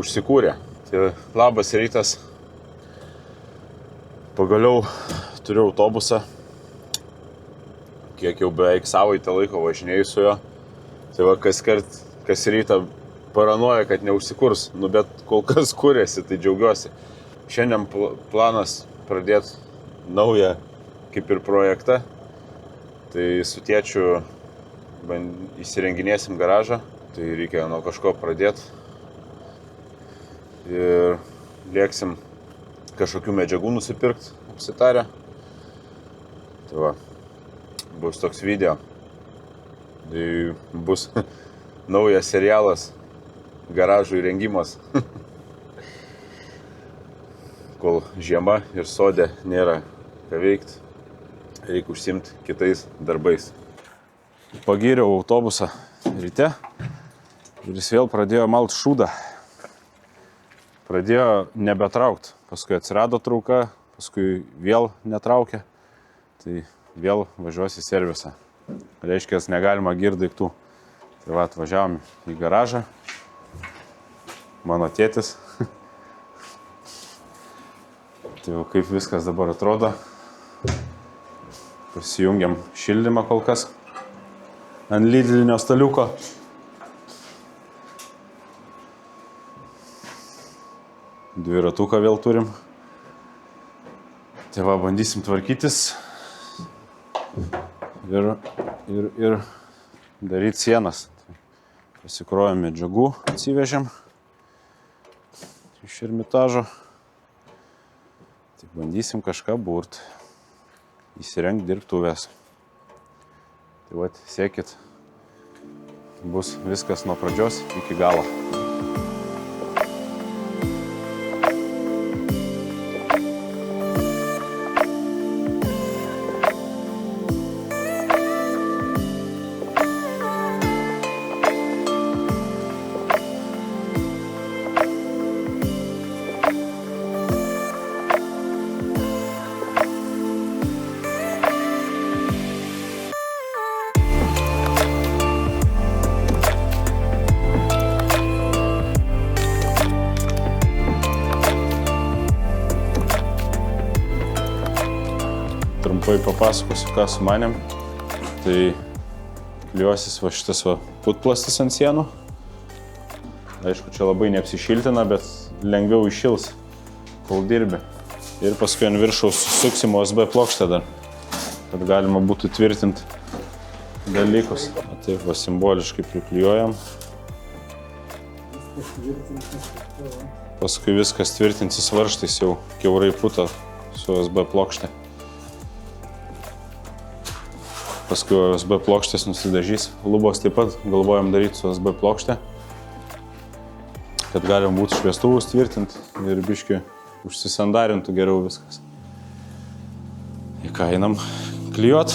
užsikūrė. Tai labas rytas. Pagaliau turiu autobusą. Kiek jau beveik savaitę laiko važinėjau su juo. Tai va, kas rytą paranoja, kad neužsikurs. Bet kol kas kūrėsi, tai džiaugiuosi. Šiandien planas pradėti naują kaip ir projektą. Tai su tėčiu įsirenginėsim garažą. Tai reikia nuo kažko pradėti. Ir lėksim kažkokių medžiagų nusipirkti, apsitarę. Tai va, bus toks video. Tai bus naujas serialas, garažų įrengimas. Kol žiema ir sode nėra ką veikti, reikia užsiimti kitais darbais. Pagyriau autobusą ryte ir jis vėl pradėjo malt šūdą. Pradėjo nebetraukti, paskui atsirado trauka, paskui vėl netraukė, tai vėl važiuosi į servisą. Reiškia, negalima girti daiktų. Tai va, atvažiavom į garažą, mano tėtis. Tai jau kaip viskas dabar atrodo. Prisijungiam šildymą kol kas ant Lidlinio staliuko. Dviratuką vėl turim. Tai va, bandysim tvarkytis ir daryti sienas. Pasikrovėm medžiagų, atsivežėm iš Ermitažo. Tai bandysim kažką burt, įsirengti dirbtuvės. Tai va, sėkit, bus viskas nuo pradžios iki galo. Trumpai papasakosiu, ką su manėm. Tai klijuosis va šitas va putplastis ant sienų. Aišku, čia labai neapsišiltina, bet lengviau iššils, kol dirbi. Ir paskui ant viršaus suksim USB plokštę dar, kad galima būtų tvirtinti dalykus. Taip va simboliškai priklijuojam. Paskui viskas tvirtinsis varžtais jau kiaurai puta su USB plokštė. Paskui USB plokštės nusidažys. Lubos taip pat galvojam daryti su USB plokštė, kad galim būtų šviestuvus tvirtinti ir biškį užsisandarintų geriau viskas. Į ką einam klijuot.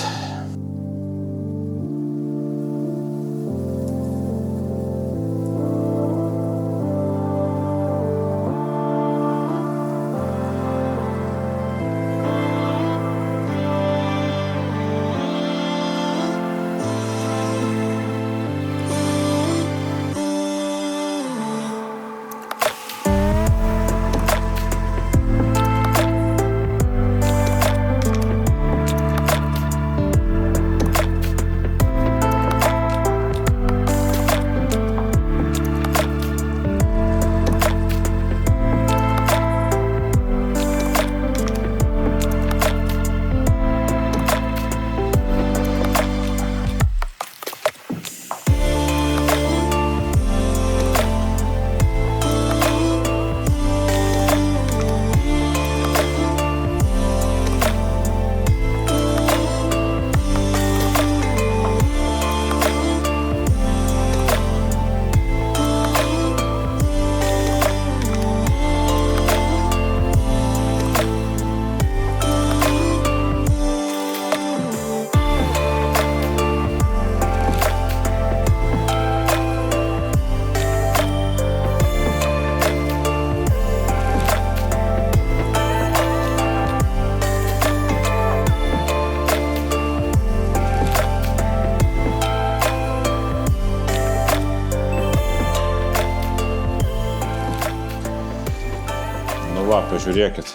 Nu va, pažiūrėkit,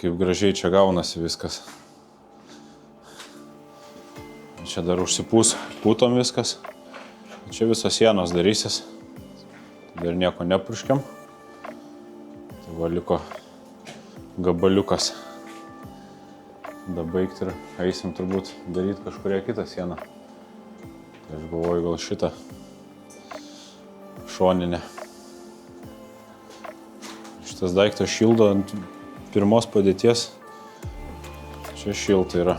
kaip gražiai čia gaunasi viskas. Čia dar užsipūs putom viskas. Čia visos sienos darysis. Dar nieko nepurškiam. Tai va liko gabaliukas. Da baigti ir eisim turbūt daryti kažkurią kitą sieną. Tai aš galvoju gal šitą šoninę. Šitas daiktas šildo ant pirmos padėties. Čia šilta yra.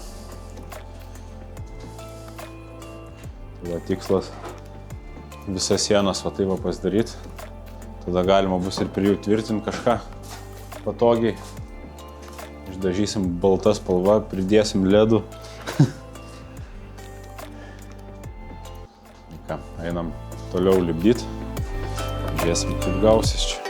Tai va tikslas visas sienas va taip va pasidaryti. Tada galima bus ir prie jų tvirtinti kažką patogiai. Išdažysim baltą spalvą, pridėsim ledų. Ką, einam toliau lipdyti. Žiūrėsim, kaip gausis čia.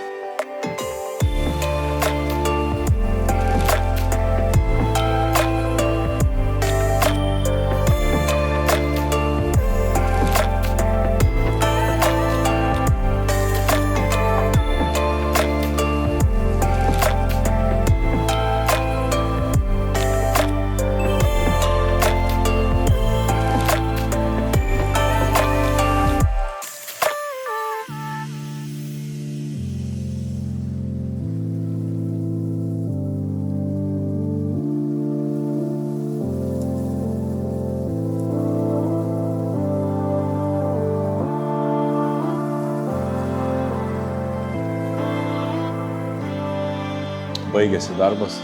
Baigėsi darbas,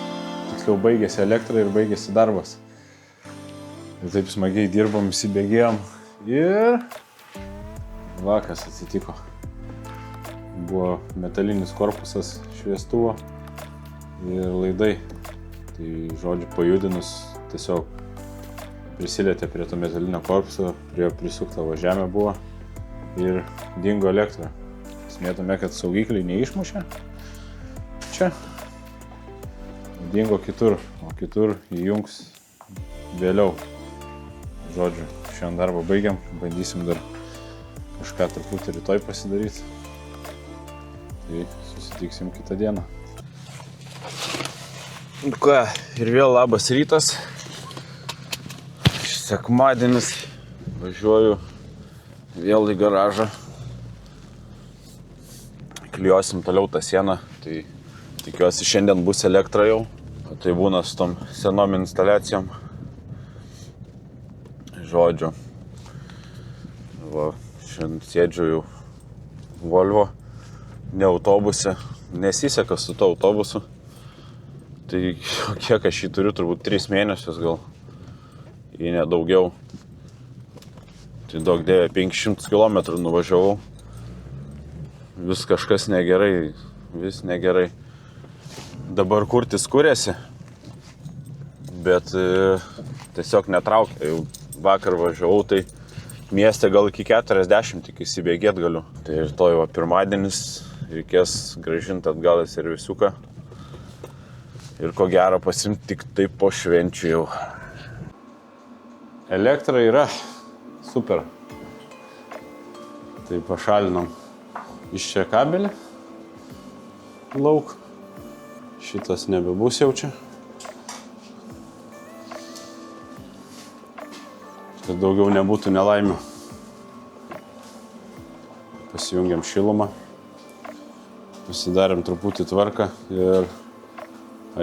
tiksliau baigėsi elektra ir baigėsi darbas. Ir taip smagiai dirbom, įsibėgėjom ir va, kas atsitiko. Buvo metalinis korpusas šviestuvo ir laidai. Tai žodžiu pajudinus tiesiog prisilietė prie to metalinio korpuso, prie prisuktavo žemė buvo ir dingo elektra. Smėtume, kad saugikliai neišmušė čia. Dingo kitur, o kitur įjungs vėliau. Žodžiu, šiandien darbą baigiam, bandysim dar kažką truputį rytoj pasidaryti. Tai susitiksim kitą dieną. Nu ką, ir vėl labas rytas. Sekmadienis, važiuoju vėl į garažą. Klijuosim toliau tą sieną, tai tikiuosi šiandien bus elektra jau. Tai būna su tom senom instaliacijom. Žodžiu. Va, šiandien sėdžiu jau Volvo, ne autobuse. Nesiseka su to autobusu. Tai kiek aš jį turiu, turbūt 3 mėnesius gal. Jei ne daugiau. Tai daug dėvė 500 km nuvažiavau. Vis kažkas negerai, vis negerai. Dabar kurtis kuriasi, bet tiesiog netraukia. Jau vakar važiavau, tai mieste gal iki 40 tik įsibėgėt galiu. Tai rytoj va pirmadienis, reikės grąžinti atgal į servisiuką. Ir ko gero pasimti tik taip po švenčių jau. Elektra yra super. Tai pašalinam iš čia kabelį lauk. Šitas nebebus jau čia. Kad daugiau nebūtų nelaimių. Pasijungiam šilumą. Pasidarėm truputį tvarką ir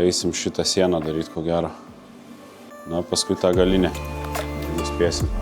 eisim šitą sieną daryti ko gero. Na, paskui tą galinę. Jeigu spėsim.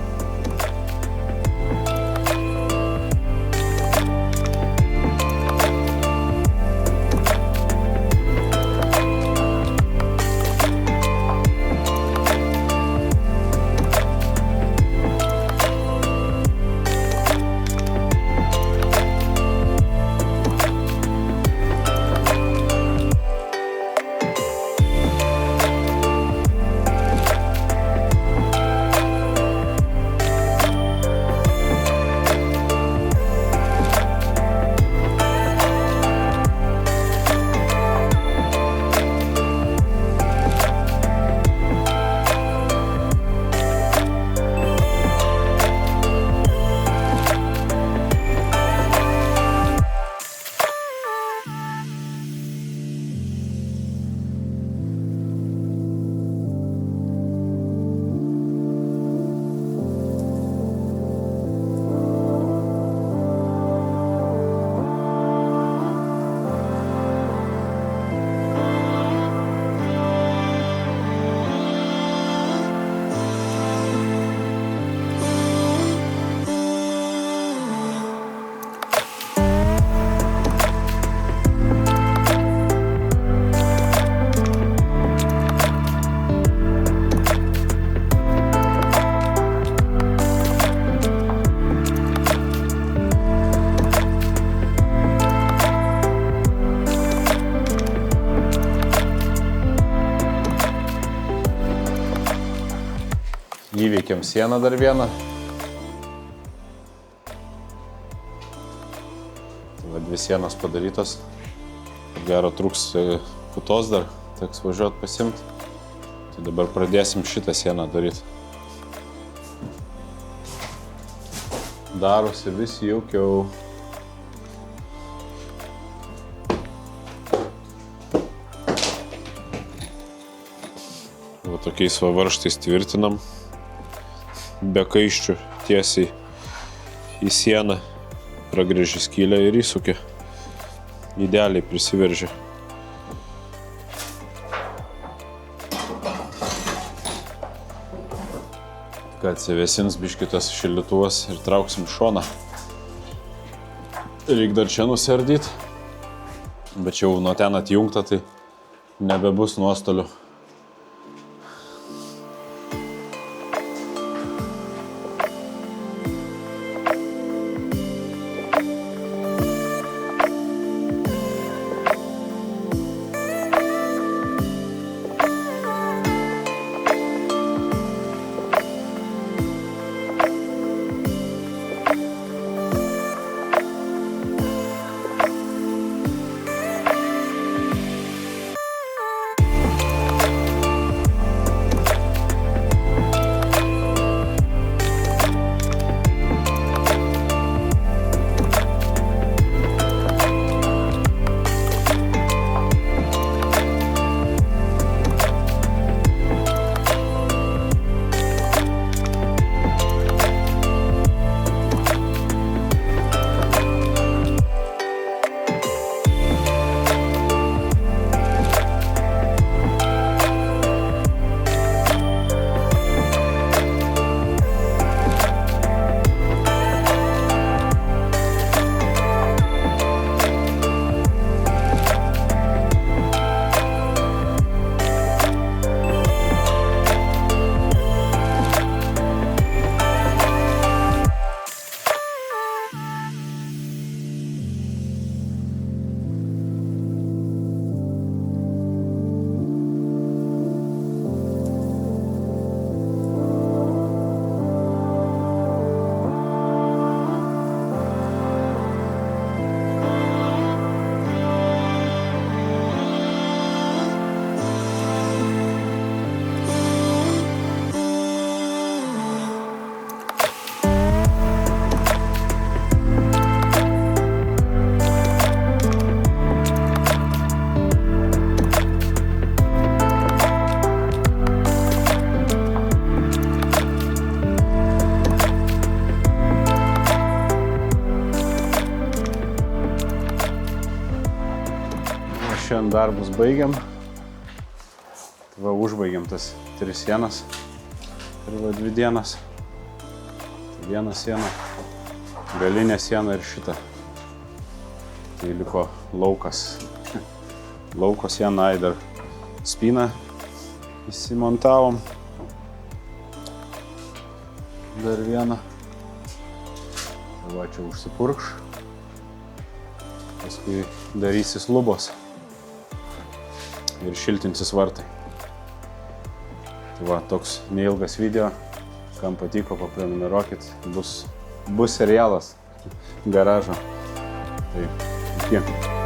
Įveikėm sieną dar vieną. Tai va, 2 sienos padarytos. Gero trūks putos dar, teks važiuot pasimt. Tai dabar pradėsim šitą sieną daryti. Darosi vis jaukiau. Va tokiais va varžtais tvirtinam. Be kaiščių tiesiai į sieną, pragrėži skylę ir įsukia. Idealiai prisiveržia. Kad atsivėsins biškitas šildytuvas ir trauksim šoną. Reik dar čia nusiardyt, bet jau nuo ten atjungta, tai nebebus nuostolių. Šiandien darbus baigiam. Tai va, užbaigiam tas 3 sienas ir va 2 dienas. Tai 1 siena, galinė siena ir šita. Tai liko laukas. Lauko siena, dar spyną įsimontavom. Dar vieną. Tai va, čia užsipurkš. Paskui darysis lubos ir šiltinsis vartai. Tai va, toks neilgas video. Kam patiko, paprenumeruokit. Bus serialas garažo. Tai iki.